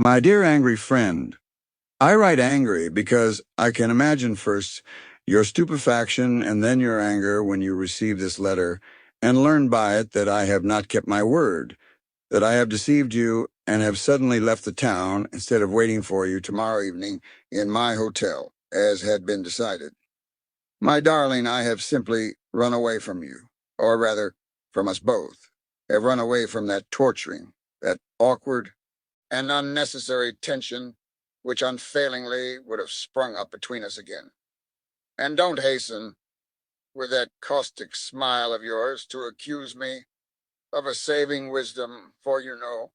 My dear angry friend, I write angry because I can imagine first your stupefaction and then your anger when you receive this letter and learn by it that I have not kept my word, that I have deceived you and have suddenly left the town instead of waiting for you tomorrow evening in my hotel, as had been decided. My darling, I have simply run away from you, or rather, from us both, have run away from that torturing, that awkward, and unnecessary tension which unfailingly would have sprung up between us again. And don't hasten, with that caustic smile of yours, to accuse me of a saving wisdom, for you know,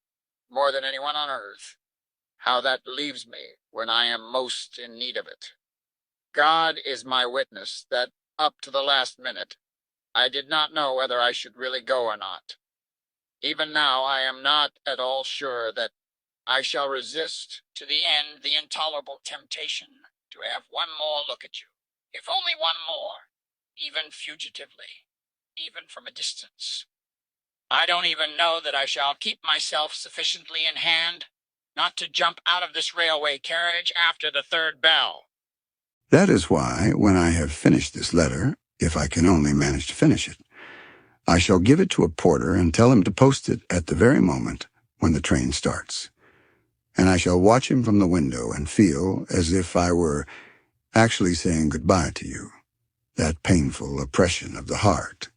more than anyone on earth, how that leaves me when I am most in need of it. God is my witness that, up to the last minute, I did not know whether I should really go or not. Even now I am not at all sure that I shall resist to the end the intolerable temptation to have one more look at you, if only one more, even fugitively, even from a distance. I don't even know that I shall keep myself sufficiently in hand not to jump out of this railway carriage after the third bell. That is why, when I have finished this letter, if I can only manage to finish it, I shall give it to a porter and tell him to post it at the very moment when the train starts. And I shall watch him from the window and feel as if I were actually saying goodbye to you, that painful oppression of the heart.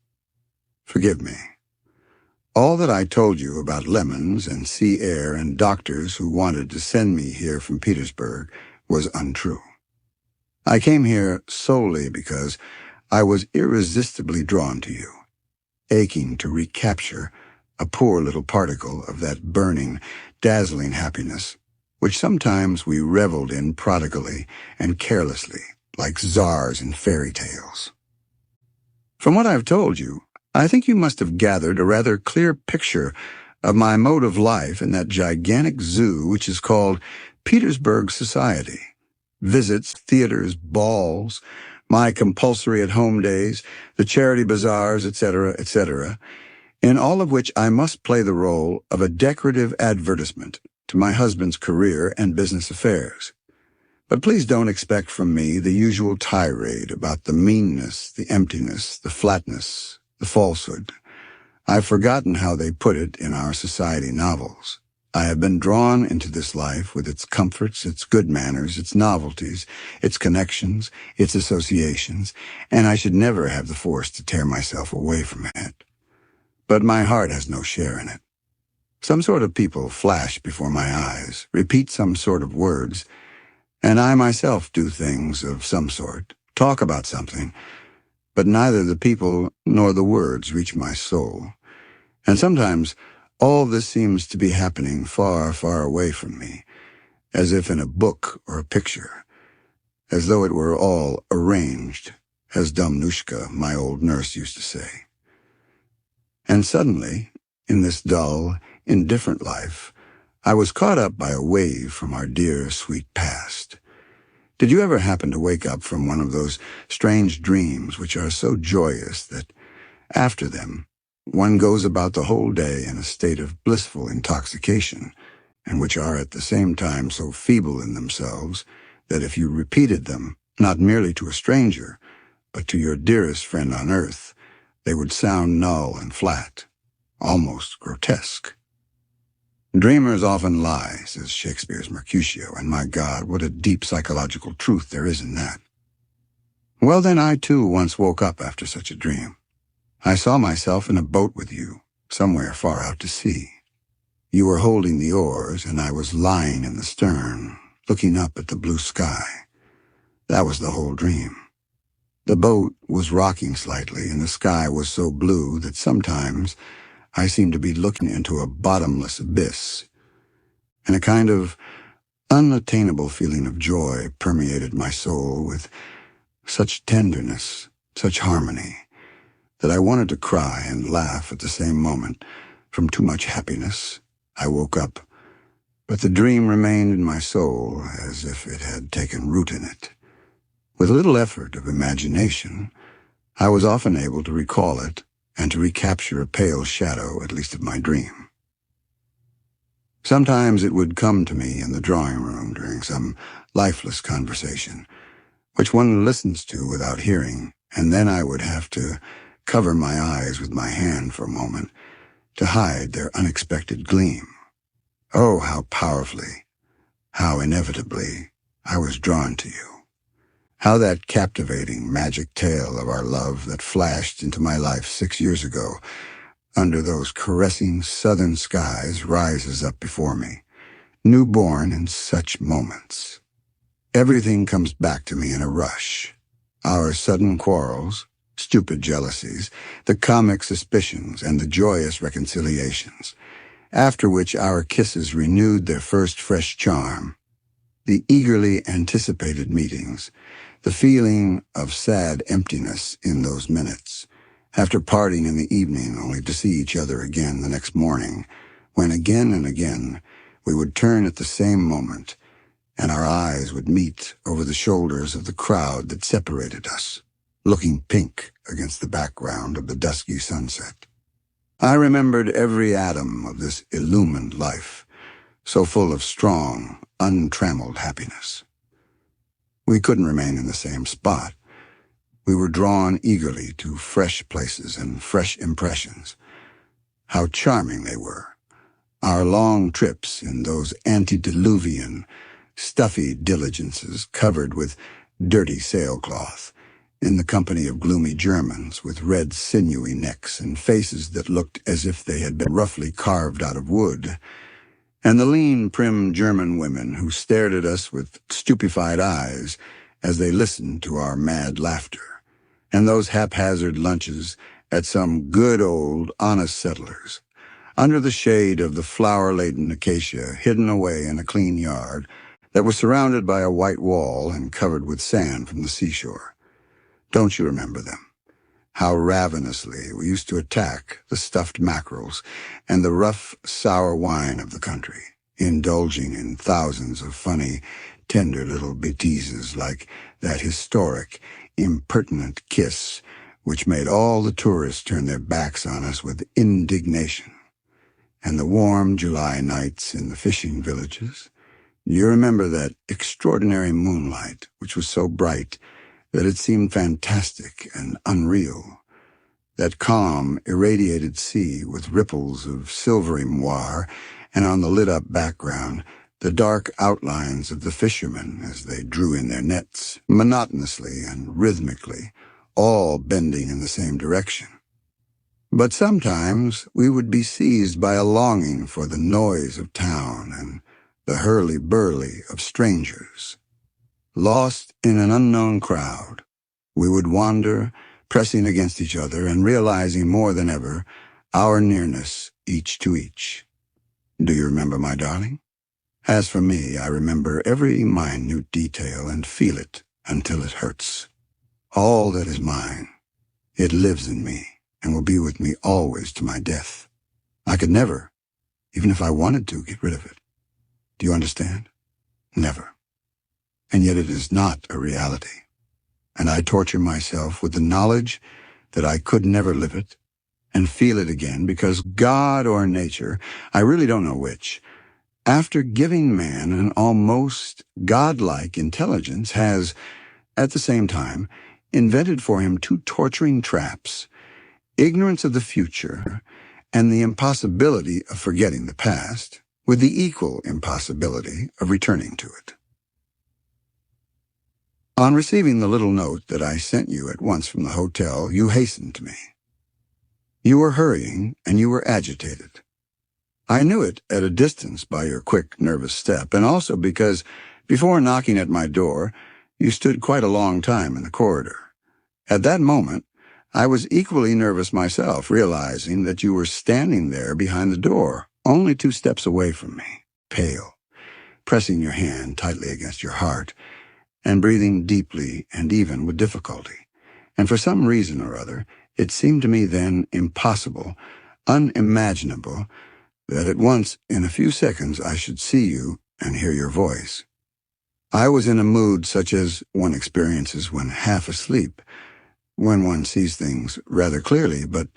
Forgive me. All that I told you about lemons and sea air and doctors who wanted to send me here from Petersburg was untrue. I came here solely because I was irresistibly drawn to you, aching to recapture a poor little particle of that burning, dazzling happiness, which sometimes we reveled in prodigally and carelessly, like czars in fairy tales. From what I've told you, I think you must have gathered a rather clear picture of my mode of life in that gigantic zoo which is called Petersburg society. Visits, theaters, balls, my compulsory at-home days, the charity bazaars, etc., etc., in all of which I must play the role of a decorative advertisement to my husband's career and business affairs. But please don't expect from me the usual tirade about the meanness, the emptiness, the flatness, the falsehood. I've forgotten how they put it in our society novels. I have been drawn into this life with its comforts, its good manners, its novelties, its connections, its associations, and I should never have the force to tear myself away from it. But my heart has no share in it. Some sort of people flash before my eyes, repeat some sort of words, and I myself do things of some sort, talk about something, but neither the people nor the words reach my soul. And sometimes all this seems to be happening far, far away from me, as if in a book or a picture, as though it were all arranged, as Domnushka, my old nurse, used to say. And suddenly, in this dull, indifferent life, I was caught up by a wave from our dear, sweet past. Did you ever happen to wake up from one of those strange dreams which are so joyous that, after them, one goes about the whole day in a state of blissful intoxication, and which are at the same time so feeble in themselves that if you repeated them, not merely to a stranger, but to your dearest friend on earth, they would sound null and flat, almost grotesque? Dreamers often lie, says Shakespeare's Mercutio, and my God, what a deep psychological truth there is in that. Well, then I too once woke up after such a dream. I saw myself in a boat with you, somewhere far out to sea. You were holding the oars, and I was lying in the stern, looking up at the blue sky. That was the whole dream. The boat was rocking slightly, and the sky was so blue that sometimes I seemed to be looking into a bottomless abyss, and a kind of unattainable feeling of joy permeated my soul with such tenderness, such harmony, that I wanted to cry and laugh at the same moment. From too much happiness, I woke up, but the dream remained in my soul as if it had taken root in it. With a little effort of imagination, I was often able to recall it and to recapture a pale shadow, at least of my dream. Sometimes it would come to me in the drawing room during some lifeless conversation, which one listens to without hearing, and then I would have to cover my eyes with my hand for a moment to hide their unexpected gleam. Oh, how powerfully, how inevitably I was drawn to you. How that captivating magic tale of our love that flashed into my life 6 years ago under those caressing southern skies rises up before me, newborn in such moments. Everything comes back to me in a rush. Our sudden quarrels, stupid jealousies, the comic suspicions, and the joyous reconciliations, after which our kisses renewed their first fresh charm, the eagerly anticipated meetings, the feeling of sad emptiness in those minutes, after parting in the evening only to see each other again the next morning, when again and again we would turn at the same moment, and our eyes would meet over the shoulders of the crowd that separated us, looking pink against the background of the dusky sunset. I remembered every atom of this illumined life, so full of strong, untrammeled happiness. We couldn't remain in the same spot. We were drawn eagerly to fresh places and fresh impressions. How charming they were. Our long trips in those antediluvian, stuffy diligences covered with dirty sailcloth, in the company of gloomy Germans with red sinewy necks and faces that looked as if they had been roughly carved out of wood, and the lean, prim German women who stared at us with stupefied eyes as they listened to our mad laughter, and those haphazard lunches at some good old honest settlers, under the shade of the flower-laden acacia hidden away in a clean yard that was surrounded by a white wall and covered with sand from the seashore. Don't you remember them? How ravenously we used to attack the stuffed mackerels and the rough, sour wine of the country, indulging in thousands of funny, tender little bêtises like that historic, impertinent kiss which made all the tourists turn their backs on us with indignation, and the warm July nights in the fishing villages. You remember that extraordinary moonlight which was so bright that it seemed fantastic and unreal, that calm, irradiated sea with ripples of silvery moire, and on the lit-up background, the dark outlines of the fishermen as they drew in their nets, monotonously and rhythmically, all bending in the same direction. But sometimes we would be seized by a longing for the noise of town and the hurly-burly of strangers. Lost in an unknown crowd, we would wander, pressing against each other and realizing more than ever our nearness each to each. Do you remember, my darling? As for me, I remember every minute detail and feel it until it hurts. All that is mine, it lives in me and will be with me always to my death. I could never, even if I wanted to, get rid of it. Do you understand? Never. And yet it is not a reality, and I torture myself with the knowledge that I could never live it and feel it again because God or nature, I really don't know which, after giving man an almost godlike intelligence, has, at the same time, invented for him two torturing traps: ignorance of the future and the impossibility of forgetting the past, with the equal impossibility of returning to it. On receiving the little note that I sent you at once from the hotel, you hastened to me. You were hurrying, and you were agitated. I knew it at a distance by your quick, nervous step, and also because, before knocking at my door, you stood quite a long time in the corridor. At that moment, I was equally nervous myself, realizing that you were standing there behind the door, only 2 steps away from me, pale, pressing your hand tightly against your heart, and breathing deeply and even with difficulty. And for some reason or other, it seemed to me then impossible, unimaginable, that at once, in a few seconds, I should see you and hear your voice. I was in a mood such as one experiences when half asleep, when one sees things rather clearly, but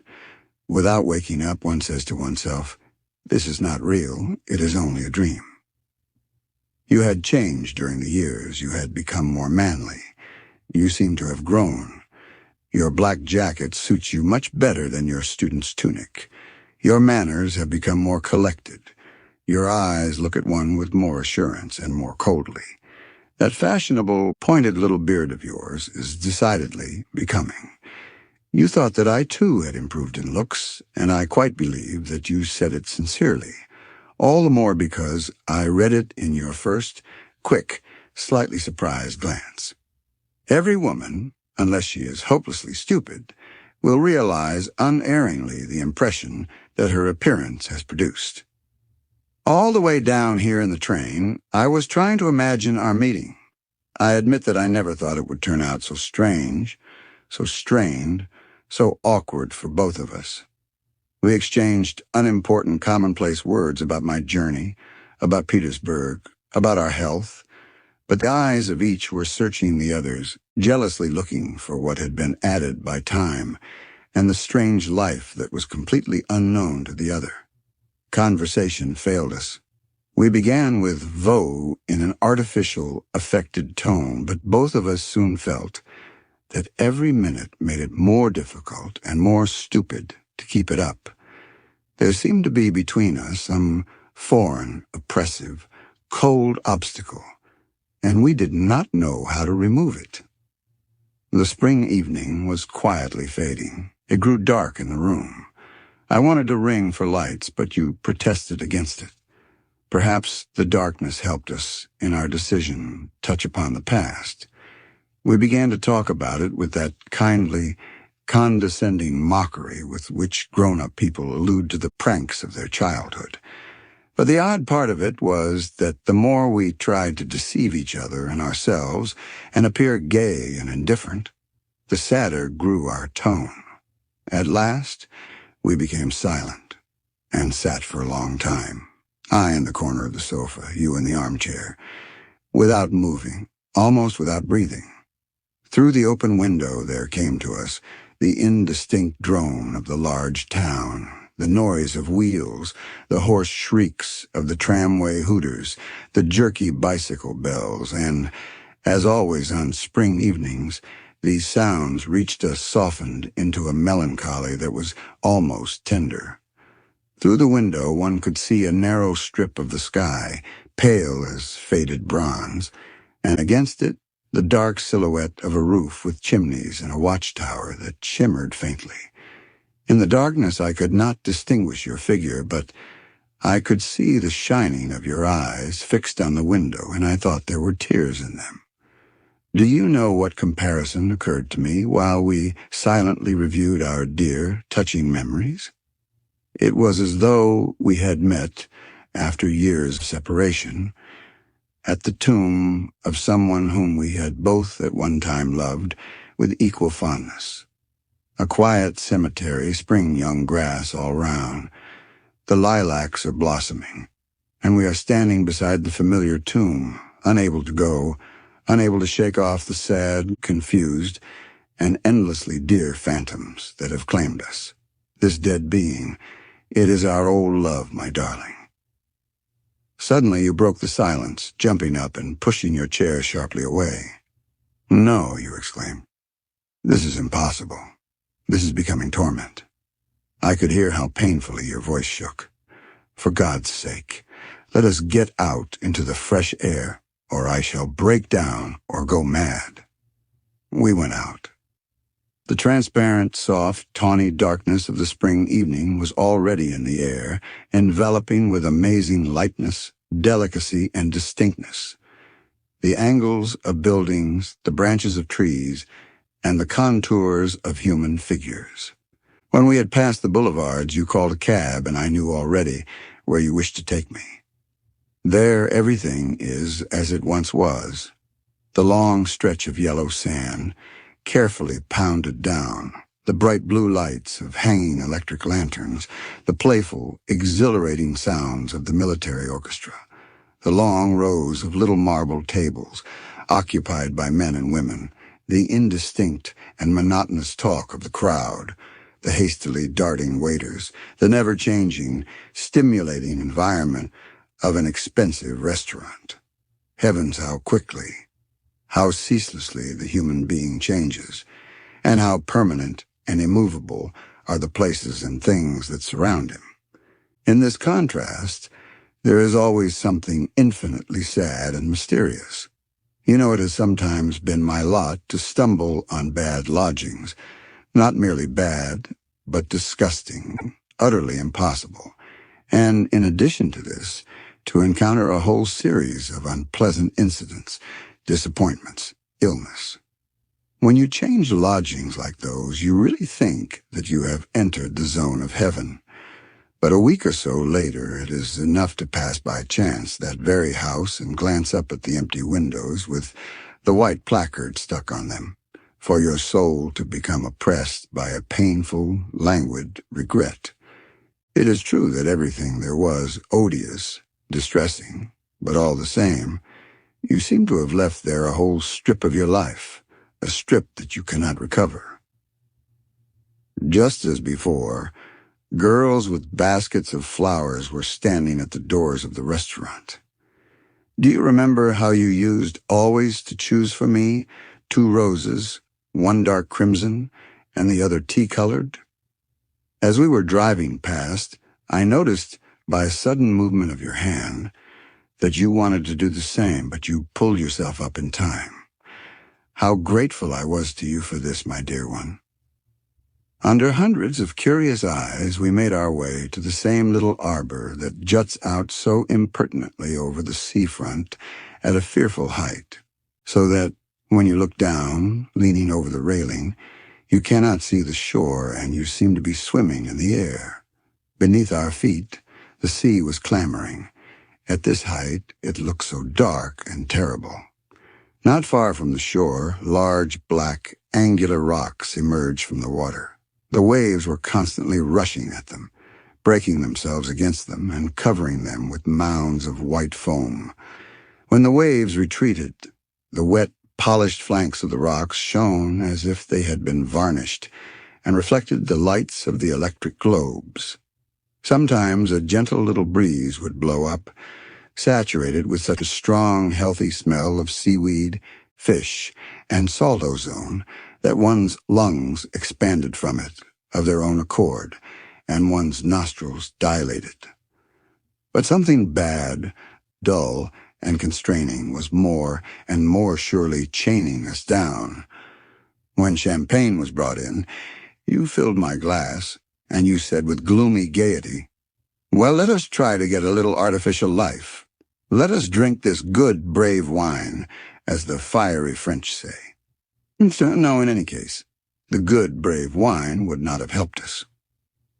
without waking up, one says to oneself, This is not real. It is only a dream. You had changed during the years. You had become more manly. You seem to have grown. Your black jacket suits you much better than your student's tunic. Your manners have become more collected. Your eyes look at one with more assurance and more coldly. That fashionable, pointed little beard of yours is decidedly becoming. You thought that I, too, had improved in looks, and I quite believe that you said it sincerely. All the more because I read it in your first, quick, slightly surprised glance. Every woman, unless she is hopelessly stupid, will realize unerringly the impression that her appearance has produced. All the way down here in the train, I was trying to imagine our meeting. I admit that I never thought it would turn out so strange, so strained, so awkward for both of us. We exchanged unimportant commonplace words about my journey, about Petersburg, about our health, but the eyes of each were searching the other's, jealously looking for what had been added by time and the strange life that was completely unknown to the other. Conversation failed us. We began with "vo" in an artificial, affected tone, but both of us soon felt that every minute made it more difficult and more stupid to keep it up. There seemed to be between us some foreign, oppressive, cold obstacle, and we did not know how to remove it. The spring evening was quietly fading. It grew dark in the room. I wanted to ring for lights, but you protested against it. Perhaps the darkness helped us in our decision touch upon the past. We began to talk about it with that kindly, condescending mockery with which grown-up people allude to the pranks of their childhood. But the odd part of it was that the more we tried to deceive each other and ourselves and appear gay and indifferent, the sadder grew our tone. At last, we became silent and sat for a long time, I in the corner of the sofa, you in the armchair, without moving, almost without breathing. Through the open window there came to us the indistinct drone of the large town, the noise of wheels, the hoarse shrieks of the tramway hooters, the jerky bicycle bells, and, as always on spring evenings, these sounds reached us softened into a melancholy that was almost tender. Through the window one could see a narrow strip of the sky, pale as faded bronze, and against it the dark silhouette of a roof with chimneys and a watchtower that shimmered faintly. In the darkness I could not distinguish your figure, but I could see the shining of your eyes fixed on the window, and I thought there were tears in them. Do you know what comparison occurred to me while we silently reviewed our dear, touching memories? It was as though we had met, after years of separation, at the tomb of someone whom we had both at one time loved with equal fondness. A quiet cemetery, spring young grass all round. The lilacs are blossoming, and we are standing beside the familiar tomb, unable to go, unable to shake off the sad, confused, and endlessly dear phantoms that have claimed us. This dead being, it is our old love, my darling. Suddenly you broke the silence, jumping up and pushing your chair sharply away. "No," you exclaimed. "This is impossible. This is becoming torment." I could hear how painfully your voice shook. "For God's sake, let us get out into the fresh air, or I shall break down or go mad." We went out. The transparent, soft, tawny darkness of the spring evening was already in the air, enveloping with amazing lightness, delicacy, and distinctness. The angles of buildings, the branches of trees, and the contours of human figures. When we had passed the boulevards, you called a cab, and I knew already where you wished to take me. There everything is as it once was. The long stretch of yellow sand, carefully pounded down, the bright blue lights of hanging electric lanterns, the playful, exhilarating sounds of the military orchestra, the long rows of little marble tables, occupied by men and women, the indistinct and monotonous talk of the crowd, the hastily darting waiters, the never-changing, stimulating environment of an expensive restaurant. Heavens, how quickly, how ceaselessly the human being changes, and how permanent and immovable are the places and things that surround him. In this contrast, there is always something infinitely sad and mysterious. You know, it has sometimes been my lot to stumble on bad lodgings, not merely bad, but disgusting, utterly impossible, and in addition to this, to encounter a whole series of unpleasant incidents, disappointments, illness. When you change lodgings like those, you really think that you have entered the zone of heaven. But a week or so later, it is enough to pass by chance that very house and glance up at the empty windows with the white placard stuck on them, for your soul to become oppressed by a painful, languid regret. It is true that everything there was odious, distressing, but all the same, you seem to have left there a whole strip of your life, a strip that you cannot recover. Just as before, girls with baskets of flowers were standing at the doors of the restaurant. Do you remember how you used always to choose for me 2 roses, one dark crimson, and the other tea-colored? As we were driving past, I noticed, by a sudden movement of your hand, that you wanted to do the same, but you pulled yourself up in time. How grateful I was to you for this, my dear one. Under hundreds of curious eyes, we made our way to the same little arbor that juts out so impertinently over the seafront at a fearful height, so that, when you look down, leaning over the railing, you cannot see the shore and you seem to be swimming in the air. Beneath our feet, the sea was clamoring. At this height, it looked so dark and terrible. Not far from the shore, large, black, angular rocks emerged from the water. The waves were constantly rushing at them, breaking themselves against them and covering them with mounds of white foam. When the waves retreated, the wet, polished flanks of the rocks shone as if they had been varnished and reflected the lights of the electric globes. Sometimes a gentle little breeze would blow up, saturated with such a strong, healthy smell of seaweed, fish, and salt ozone that one's lungs expanded from it of their own accord, and one's nostrils dilated. But something bad, dull, and constraining was more and more surely chaining us down. When champagne was brought in, you filled my glass, and you said with gloomy gaiety, "Well, let us try to get a little artificial life. Let us drink this good, brave wine, as the fiery French say." No, in any case, the good, brave wine would not have helped us.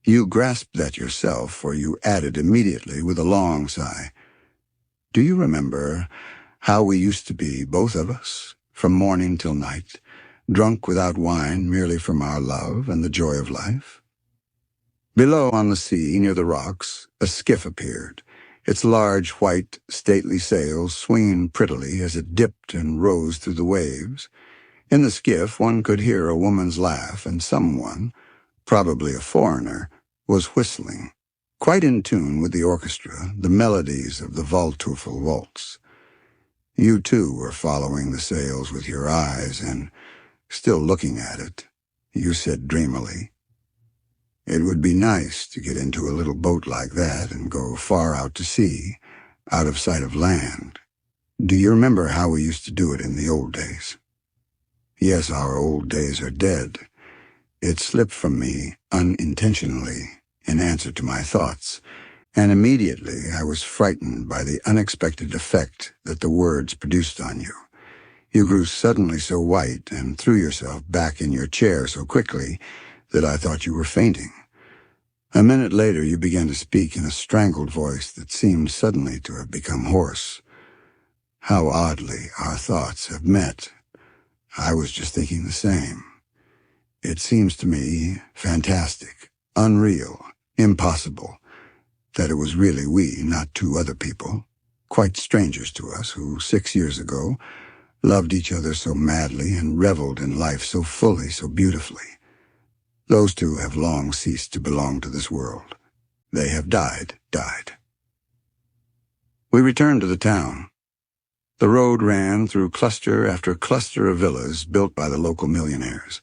You grasped that yourself, for you added immediately with a long sigh, "Do you remember how we used to be, both of us, from morning till night, drunk without wine merely from our love and the joy of life?" Below on the sea, near the rocks, a skiff appeared, its large, white, stately sails swinging prettily as it dipped and rose through the waves. In the skiff one could hear a woman's laugh, and someone, probably a foreigner, was whistling, quite in tune with the orchestra, the melodies of the Waldteufel waltz. You, too, were following the sails with your eyes, and, still looking at it, you said dreamily, "It would be nice to get into a little boat like that and go far out to sea, out of sight of land. Do you remember how we used to do it in the old days?" Yes, our old days are dead. It slipped from me unintentionally in answer to my thoughts, and immediately I was frightened by the unexpected effect that the words produced on you. You grew suddenly so white and threw yourself back in your chair so quickly that I thought you were fainting. A minute later you began to speak in a strangled voice that seemed suddenly to have become hoarse. How oddly our thoughts have met. I was just thinking the same. It seems to me fantastic, unreal, impossible, that it was really we, not 2 other people, quite strangers to us, who 6 years ago loved each other so madly and reveled in life so fully, so beautifully. Those two have long ceased to belong to this world. They have died. We returned to the town. The road ran through cluster after cluster of villas built by the local millionaires.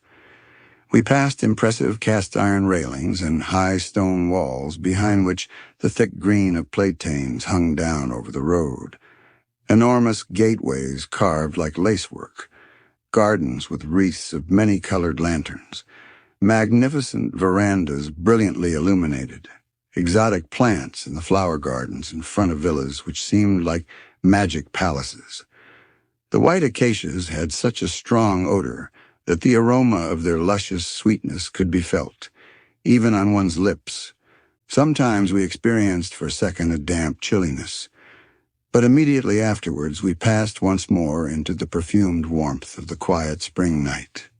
We passed impressive cast-iron railings and high stone walls behind which the thick green of platanes hung down over the road. Enormous gateways carved like lacework, gardens with wreaths of many-colored lanterns, magnificent verandas brilliantly illuminated, exotic plants in the flower gardens in front of villas which seemed like magic palaces. The white acacias had such a strong odor that the aroma of their luscious sweetness could be felt, even on one's lips. Sometimes we experienced for a second a damp chilliness, but immediately afterwards we passed once more into the perfumed warmth of the quiet spring night.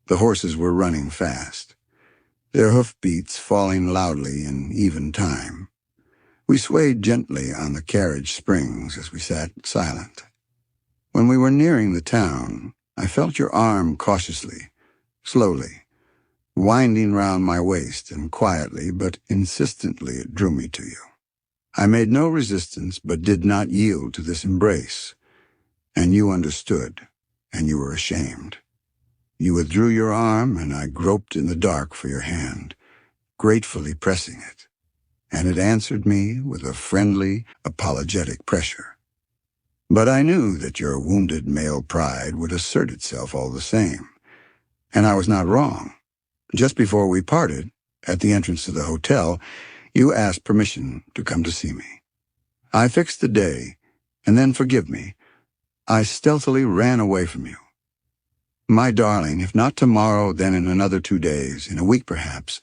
The horses were running fast, their hoofbeats falling loudly in even time. We swayed gently on the carriage springs as we sat silent. When we were nearing the town, I felt your arm cautiously, slowly, winding round my waist, and quietly but insistently it drew me to you. I made no resistance but did not yield to this embrace, and you understood, and you were ashamed. You withdrew your arm, and I groped in the dark for your hand, gratefully pressing it, and it answered me with a friendly, apologetic pressure. But I knew that your wounded male pride would assert itself all the same, and I was not wrong. Just before we parted, at the entrance to the hotel, you asked permission to come to see me. I fixed the day, and then, forgive me, I stealthily ran away from you. My darling, if not tomorrow, then in another 2 days, in a week perhaps,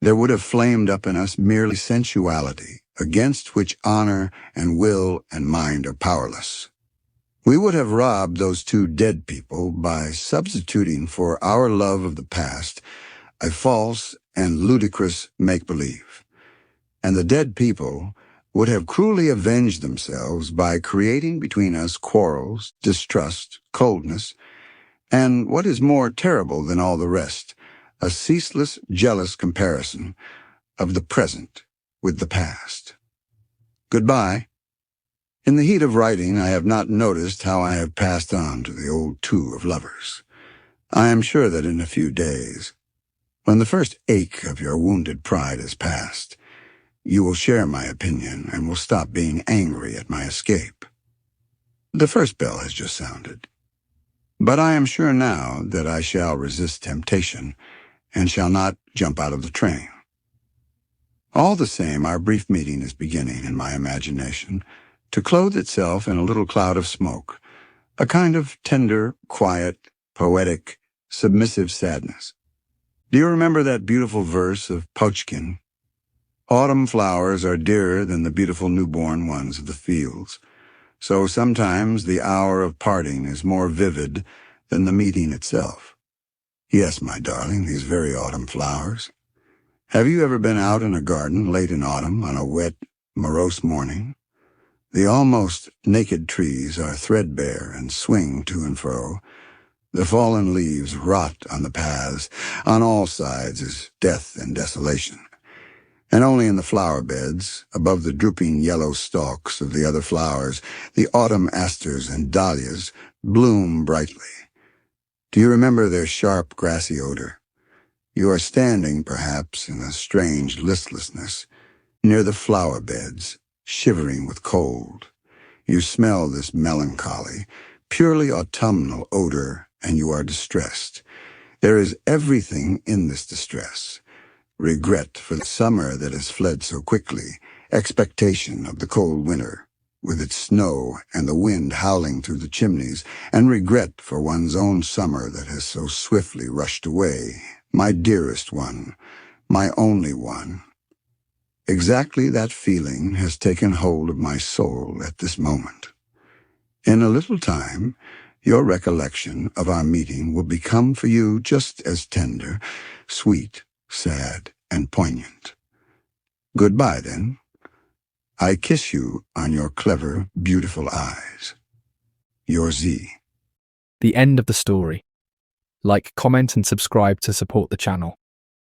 there would have flamed up in us merely sensuality, against which honor and will and mind are powerless. We would have robbed those two dead people by substituting for our love of the past a false and ludicrous make-believe. And the dead people would have cruelly avenged themselves by creating between us quarrels, distrust, coldness, and what is more terrible than all the rest, a ceaseless, jealous comparison of the present with the past. Goodbye. In the heat of writing, I have not noticed how I have passed on to the old two of lovers. I am sure that in a few days, when the first ache of your wounded pride is past, you will share my opinion and will stop being angry at my escape. The first bell has just sounded. But I am sure now that I shall resist temptation and shall not jump out of the train. All the same, our brief meeting is beginning, in my imagination, to clothe itself in a little cloud of smoke, a kind of tender, quiet, poetic, submissive sadness. Do you remember that beautiful verse of Pouchkin? Autumn flowers are dearer than the beautiful newborn ones of the fields. So sometimes the hour of parting is more vivid than the meeting itself. Yes, my darling, these very autumn flowers. Have you ever been out in a garden late in autumn on a wet, morose morning? The almost naked trees are threadbare and swing to and fro. The fallen leaves rot on the paths. On all sides is death and desolation. And only in the flower beds, above the drooping yellow stalks of the other flowers, the autumn asters and dahlias bloom brightly. Do you remember their sharp, grassy odor? You are standing, perhaps, in a strange listlessness, near the flower beds, shivering with cold. You smell this melancholy, purely autumnal odor, and you are distressed. There is everything in this distress. Regret for the summer that has fled so quickly, expectation of the cold winter, with its snow and the wind howling through the chimneys, and regret for one's own summer that has so swiftly rushed away. My dearest one, my only one. Exactly that feeling has taken hold of my soul at this moment. In a little time, your recollection of our meeting will become for you just as tender, sweet, sad, and poignant. Goodbye, then. I kiss you on your clever, beautiful eyes. Your Z. The end of the story. Like, comment, and subscribe to support the channel.